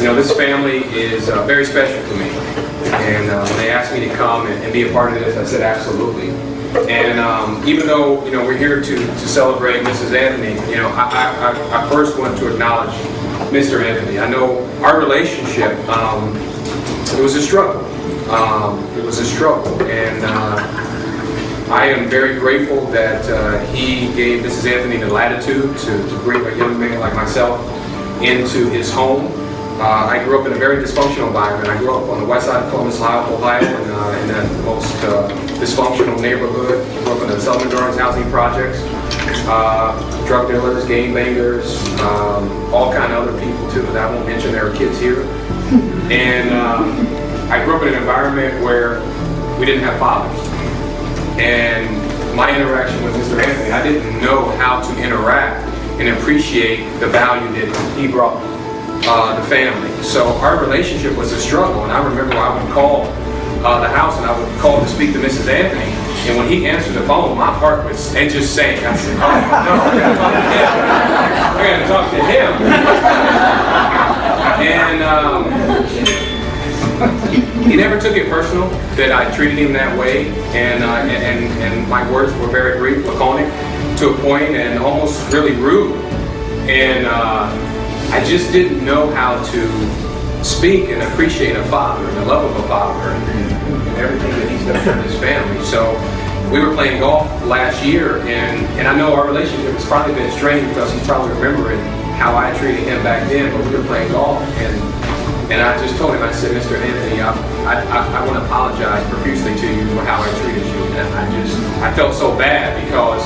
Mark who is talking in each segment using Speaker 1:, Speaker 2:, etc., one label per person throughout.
Speaker 1: This family is very special to me. And when they asked me to come and be a part of this, I said absolutely. And even though we're here to celebrate Mrs. Anthony, I first want to acknowledge Mr. Anthony. I know our relationship, it was a struggle. It was a struggle, and I am very grateful that he gave Mrs. Anthony the latitude to bring a young man like myself into his home. I grew up in a very dysfunctional environment. I grew up on the west side of Columbus, Ohio, in the most dysfunctional neighborhood. I grew up in the Southern Endurance housing projects. Drug dealers, gang bangers, all kind of other people too that I won't mention. There are kids here. And I grew up in an environment where we didn't have fathers. And my interaction with Mr. Anthony, I didn't know how to interact and appreciate the value that he brought the family. So our relationship was a struggle, and I remember I would call the house and I would call to speak to Mrs. Anthony, and when he answered the phone, my heart was, it just sank. I said, oh no, I gotta talk to him. And he never took it personal that I treated him that way, and my words were very brief, laconic, to a point, and almost really rude. And I just didn't know how to speak and appreciate a father and the love of a father and everything that he's done for his family. So we were playing golf last year, and I know our relationship has probably been strained because he's probably remembering how I treated him back then, but we were playing golf, and I just told him, I said, Mr. Anthony, I want to apologize profusely to you for how I treated you. And I felt so bad because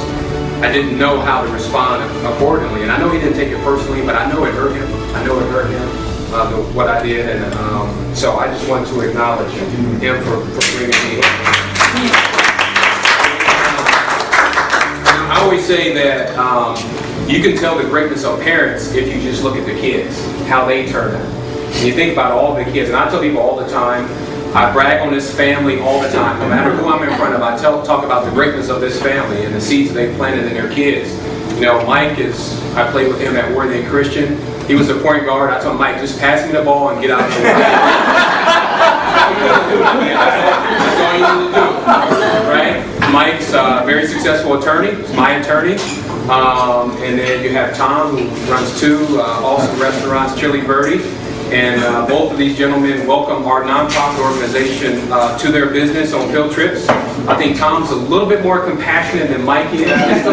Speaker 1: I didn't know how to respond accordingly. And I know he didn't take it personally, but I know it hurt him. I know it hurt him, what I did. And so I just wanted to acknowledge him for bringing me here. I always say that you can tell the greatness of parents if you just look at the kids, how they turn out. And you think about all the kids, and I tell people all the time, I brag on this family all the time. No matter who I'm in front of, I talk about the greatness of this family and the seeds they planted in their kids. Mike I played with him at Worthing Christian. He was the point guard. I told him, Mike, just pass me the ball and get out of the way. That's all you need to do, right? Mike's a very successful attorney. He's my attorney. And then you have Tom, who runs two awesome restaurants, Chili Birdie. And both of these gentlemen welcome our nonprofit organization to their business on field trips. I think Tom's a little bit more compassionate than Mike is, just a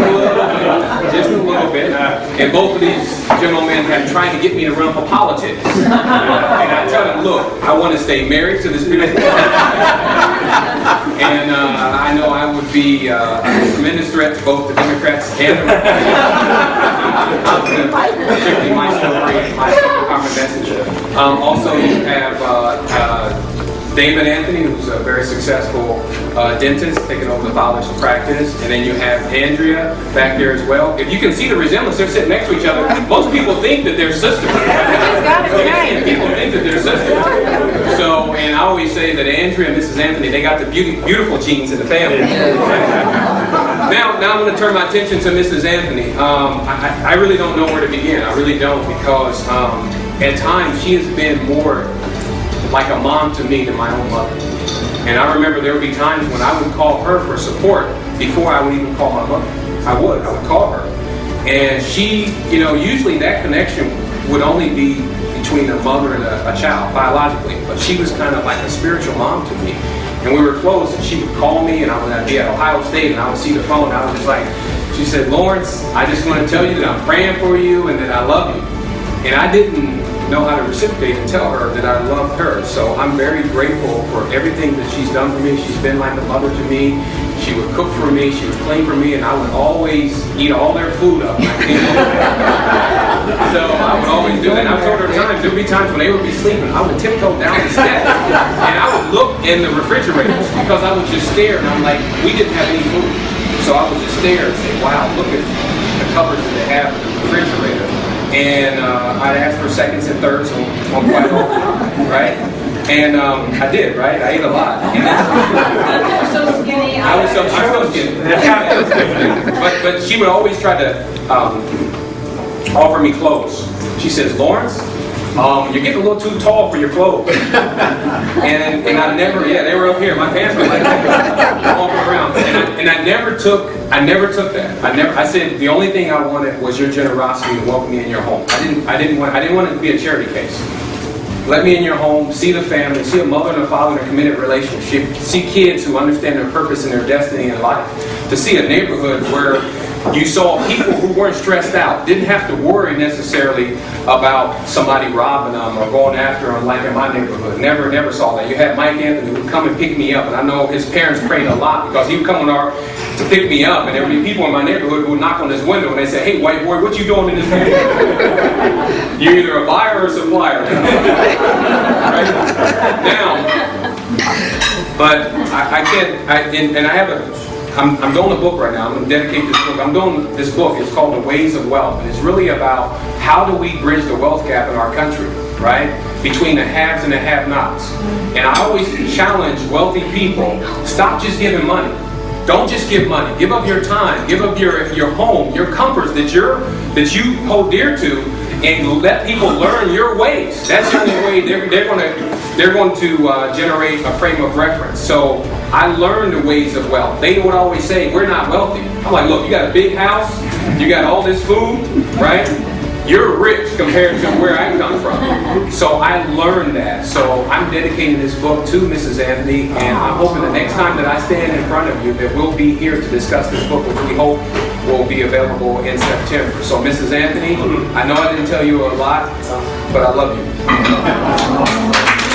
Speaker 1: little bit. And both of these gentlemen have tried to get me to run for politics. And I tell them, look, I want to stay married to this beautiful woman. And I know I would be a tremendous threat to both the Democrats and the Republicans. Particularly my story, my common message. Also, you have David Anthony, who's a very successful dentist, taking over the father's practice. And then you have Andrea back there as well. If you can see the resemblance, they're sitting next to each other. Most people think that they're sisters. People think that they're sisters. So, and I always say that Andrea and Mrs. Anthony, they got the beautiful genes in the family. Now I'm going to turn my attention to Mrs. Anthony. I really don't know where to begin. I really don't, because at times she has been more like a mom to me than my own mother. And I remember there would be times when I would call her for support before I would even call my mother. I would call her. And she, usually that connection would only be between a mother and a child, biologically. But she was kind of like a spiritual mom to me. And we were close, and she would call me, and I would be at Ohio State, and I would see the phone, and I was just like, she said, Lawrence, I just want to tell you that I'm praying for you and that I love you. And I didn't know how to reciprocate and tell her that I loved her. So I'm very grateful for everything that she's done for me. She's been like a mother to me. She would cook for me, she would clean for me, and I would always eat all their food up. So I would always do that. I told her times, there would be times when they would be sleeping, I would tiptoe down the steps, and I would look in the refrigerators, because I would just stare, and I'm like, we didn't have any food. So I would just stare and say, wow, look at the cupboards that they have in the refrigerator. And I'd ask for seconds and thirds on quite often, right? And I did, right? I ate a lot.
Speaker 2: You're so skinny.
Speaker 1: I'm so skinny. But she would always try to offer me clothes. She says, Lawrence, You're getting a little too tall for your clothes. And I never, yeah, they were up here. My pants were like walking around. And I never took that. I said the only thing I wanted was your generosity to welcome me in your home. I didn't want it to be a charity case. Let me in your home, see the family, see a mother and a father in a committed relationship, see kids who understand their purpose and their destiny in life, to see a neighborhood where you saw people who weren't stressed out, didn't have to worry necessarily about somebody robbing them or going after them like in my neighborhood. Never saw that. You had Mike Anthony who would come and pick me up, and I know his parents prayed a lot because he would come to pick me up, and there would be people in my neighborhood who would knock on his window and they say, "Hey, white boy, what you doing in this neighborhood? You're either a buyer or a supplier." Right? Now, but I can't, and I have I'm doing a book right now. I'm going to dedicate this book. I'm doing this book. It's called The Ways of Wealth. And it's really about how do we bridge the wealth gap in our country, right? Between the haves and the have-nots. And I always challenge wealthy people, stop just giving money. Don't just give money. Give up your time. Give up your home, your comforts that you hold dear to, and let people learn your ways. That's the only way they're going to generate a frame of reference. So I learned the ways of wealth. They would always say, we're not wealthy. I'm like, look, you got a big house, you got all this food, right? You're rich compared to where I come from. So I learned that. So I'm dedicating this book to Mrs. Anthony, and I'm hoping the next time that I stand in front of you that we'll be here to discuss this book, which we hope will be available in September. So Mrs. Anthony, I know I didn't tell you a lot, but I love you.